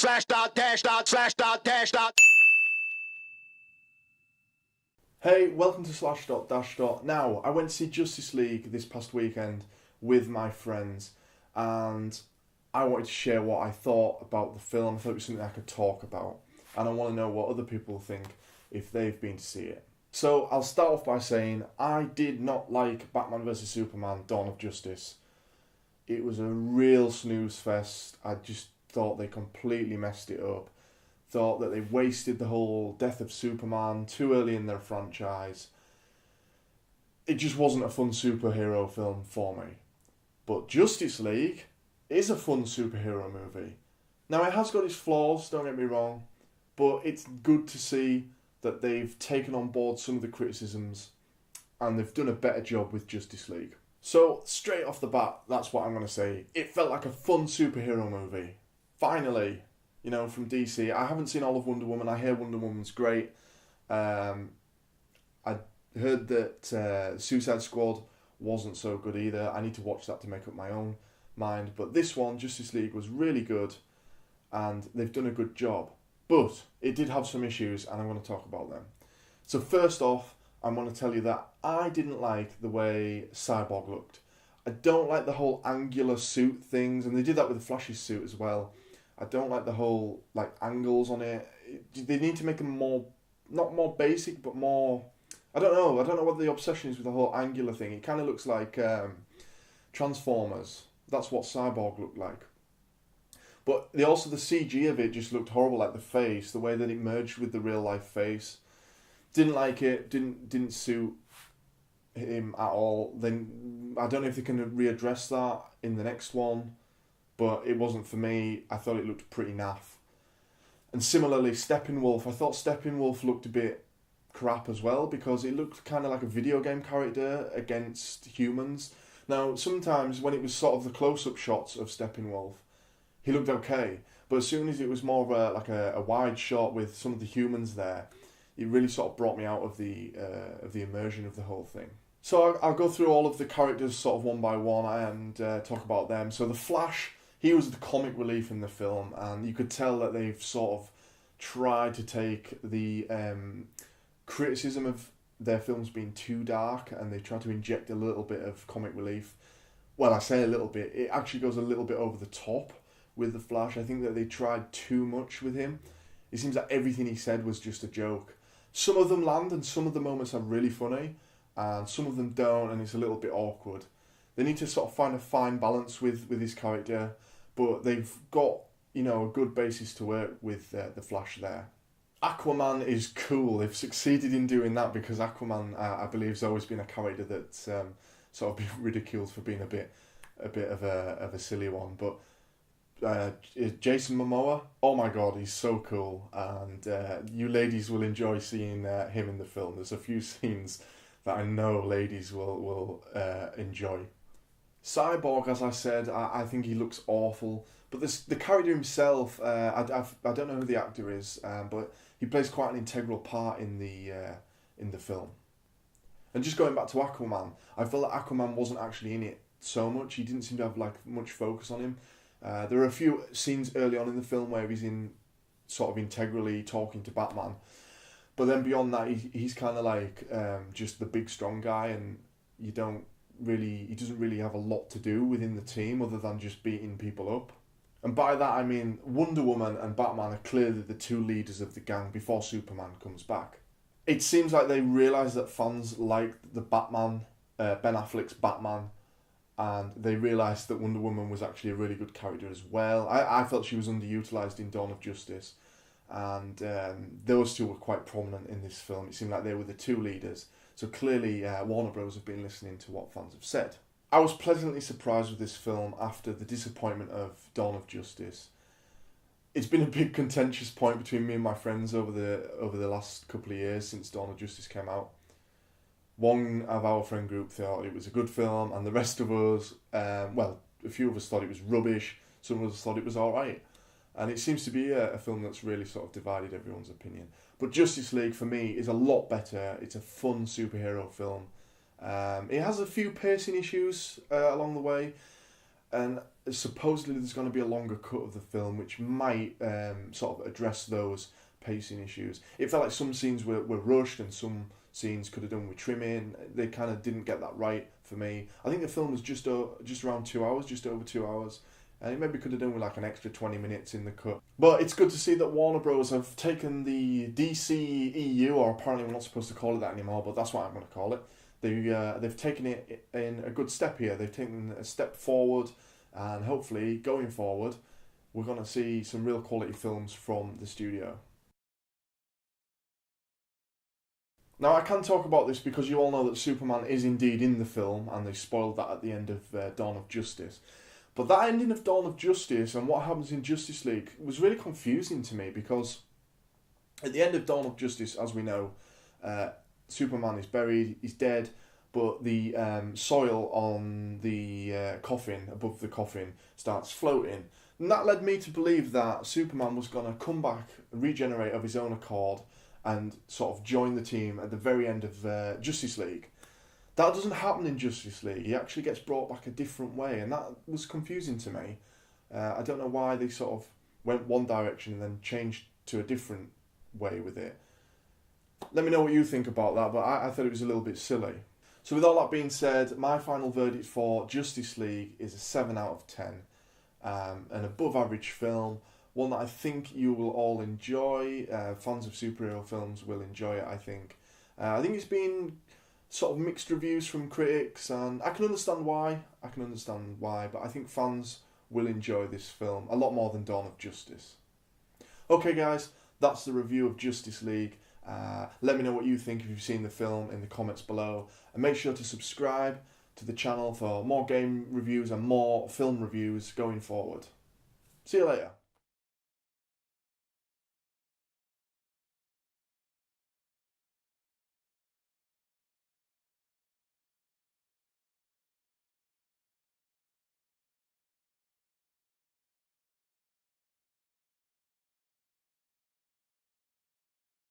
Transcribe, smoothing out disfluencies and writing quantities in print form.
slash dot dash dot slash dot dash dot. Hey, welcome to Slash Dot Dash Dot. Now, I went to see Justice League this past weekend with my friends, and I wanted to share what I thought about the film. I thought it was something I could talk about, and I want to know what other people think if they've been to see it. So, I'll start off by saying I did not like Batman vs Superman: Dawn of Justice. It was a real snooze fest. I just thought they completely messed it up. Thought that they wasted the whole death of Superman too early in their franchise. It just wasn't a fun superhero film for me. But Justice League is a fun superhero movie. Now, it has got its flaws, don't get me wrong, but it's good to see that they've taken on board some of the criticisms and they've done a better job with Justice League. So, straight off the bat, that's what I'm going to say. It felt like a fun superhero movie. Finally, from DC. I haven't seen all of Wonder Woman. I hear Wonder Woman's great. I heard that Suicide Squad wasn't so good either. I need to watch that to make up my own mind. But this one, Justice League, was really good, and they've done a good job. But it did have some issues, and I'm going to talk about them. So first off, I'm going to tell you that I didn't like the way Cyborg looked. I don't like the whole angular suit things, and they did that with the Flash's suit as well. I don't like the whole angles on it. They need to make them more, not more basic, but more. I don't know what the obsession is with the whole angular thing. It kind of looks like Transformers. That's what Cyborg looked like. But the CG of it just looked horrible, like the face, the way that it merged with the real life face. Didn't like it. Didn't suit him at all. Then I don't know if they can readdress that in the next one. But it wasn't for me. I thought it looked pretty naff. And similarly, Steppenwolf. I thought Steppenwolf looked a bit crap as well because it looked kind of like a video game character against humans. Now, sometimes when it was sort of the close-up shots of Steppenwolf, he looked okay. But as soon as it was more of a wide shot with some of the humans there, it really sort of brought me out of the immersion of the whole thing. So I'll go through all of the characters sort of one by one and talk about them. So the Flash. He was the comic relief in the film, and you could tell that they've sort of tried to take the criticism of their films being too dark, and they tried to inject a little bit of comic relief. Well, I say a little bit. It actually goes a little bit over the top with the Flash. I think that they tried too much with him. It seems that everything he said was just a joke. Some of them land, and some of the moments are really funny, and some of them don't, and it's a little bit awkward. They need to sort of find a fine balance with his character. But they've got, a good basis to work with the Flash there. Aquaman is cool. They've succeeded in doing that because Aquaman, I believe, has always been a character that's sort of been ridiculed for being a bit of a silly one. But Jason Momoa, oh my god, he's so cool, and you ladies will enjoy seeing him in the film. There's a few scenes that I know ladies will enjoy. Cyborg, as I said, I think he looks awful. But the character himself, I don't know who the actor is, but he plays quite an integral part in the film. And just going back to Aquaman, I felt that Aquaman wasn't actually in it so much. He didn't seem to have much focus on him. There are a few scenes early on in the film where he's in sort of integrally talking to Batman. But then beyond that, he's kind of just the big strong guy, and he doesn't really have a lot to do within the team other than just beating people up. And by that I mean Wonder Woman and Batman are clearly the two leaders of the gang before Superman comes back. It seems like they realise that fans like the Batman, Ben Affleck's Batman, and they realised that Wonder Woman was actually a really good character as well. I felt she was underutilised in Dawn of Justice, and those two were quite prominent in this film. It seemed like they were the two leaders. So clearly Warner Bros. Have been listening to what fans have said. I was pleasantly surprised with this film after the disappointment of Dawn of Justice. It's been a big contentious point between me and my friends over the last couple of years since Dawn of Justice came out. One of our friend group thought it was a good film, and the rest of us, a few of us thought it was rubbish, some of us thought it was alright. And it seems to be a film that's really sort of divided everyone's opinion. But Justice League, for me, is a lot better. It's a fun superhero film. It has a few pacing issues along the way. and supposedly there's going to be a longer cut of the film, which might sort of address those pacing issues. It felt like some scenes were rushed and some scenes could have done with trimming. They kind of didn't get that right for me. I think the film was just around 2 hours, just over 2 hours. And it maybe could have done with like an extra 20 minutes in the cut. But it's good to see that Warner Bros. Have taken the DCEU, or apparently we're not supposed to call it that anymore, but that's what I'm going to call it. They've taken it in a good step here. They've taken a step forward, and hopefully going forward, we're going to see some real quality films from the studio. Now, I can talk about this because you all know that Superman is indeed in the film, and they spoiled that at the end of Dawn of Justice. But that ending of Dawn of Justice and what happens in Justice League was really confusing to me, because at the end of Dawn of Justice, as we know, Superman is buried, he's dead, but the soil on the coffin, above the coffin, starts floating. And that led me to believe that Superman was going to come back, regenerate of his own accord, and sort of join the team at the very end of Justice League. That doesn't happen in Justice League. He actually gets brought back a different way, and that was confusing to me. I don't know why they sort of went one direction and then changed to a different way with it. Let me know what you think about that, but I thought it was a little bit silly. So with all that being said, my final verdict for Justice League is a 7 out of 10. An above average film, one that I think you will all enjoy. Fans of superhero films will enjoy it, I think. I think it's been sort of mixed reviews from critics, and I can understand why. But I think fans will enjoy this film a lot more than Dawn of Justice. Okay guys, that's the review of Justice League. Let me know what you think if you've seen the film in the comments below, and make sure to subscribe to the channel for more game reviews and more film reviews going forward. See you later.